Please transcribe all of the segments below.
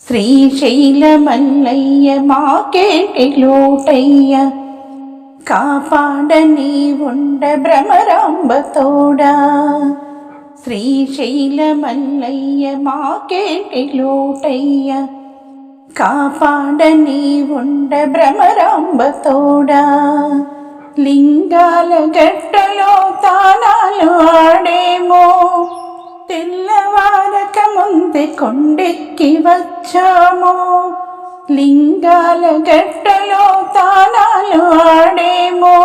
శ్రీశైల మల్లయ్య మాకేటి లోటయ్య, కాపాడని ఉండ భ్రమరాంబ తోడా. శ్రీశైల మల్లయ్య మాకేటి లోటయ్య, కాపాడని ఉండ భ్రమరాంబ తోడా. లింగాల గట్టలో తాళాలు ఆడేమో, తెల్లవారక ముందే కొండెక్కి వచ్చామో. లింగాల గట్టలో తాళాలు ఆడేమో,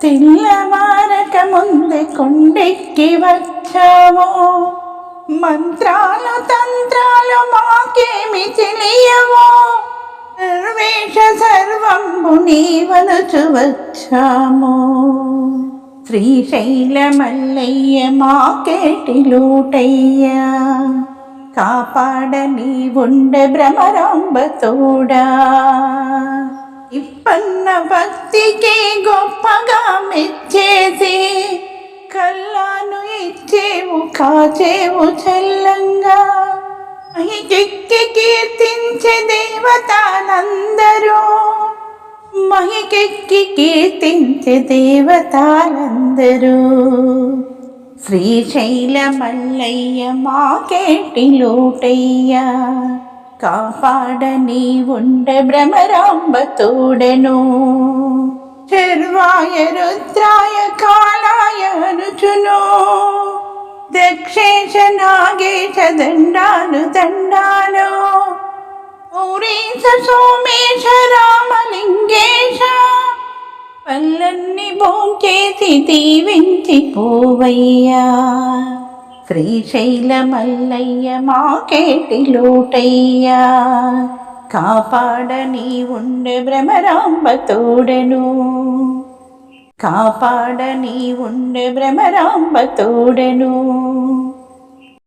తెల్లవారక ముందే కొండెక్కి వచ్చామో. మంత్రాలు తంత్రాలు మాకేమి తెలియవో, సర్వేష సర్వంబు నీవనుచు వచ్చామో. శ్రీశైల మల్లయ్య మాకేటి లోటయ్య, కాపాడని ఉండ భ్రమరాంబ తోడా. ఇప్పన్న భక్తికి గొప్పగా మెచ్చేసి, కల్లాను ఇచ్చేవు కాచేవు చల్లంగా. మహికెక్కి కీర్తించే దేవతలందరూ, మహికెక్కి కీర్తించే దేవతలందరూ. శ్రీశైల మల్లయ్య మాకేటి లోటయ్య, కాపాడని ఉండ భ్రమరాంబ తోడను. శర్వాయ రుద్రాయ కాలాయ అనుచును, దక్షేశ నాగేశ దండాలు దండాలు. ఊరీశ సోమేశ రామలింగేశ, పల్లన్ని భోంచేసి దీవించి పోవయ్యా. శ్రీశైల మల్లయ్య మాకేటి లోటయ్య, కాపాడని ఉండ భ్రమరాంబ తోడను. కాపాడని ఉండ భ్రమరాంబ తోడను.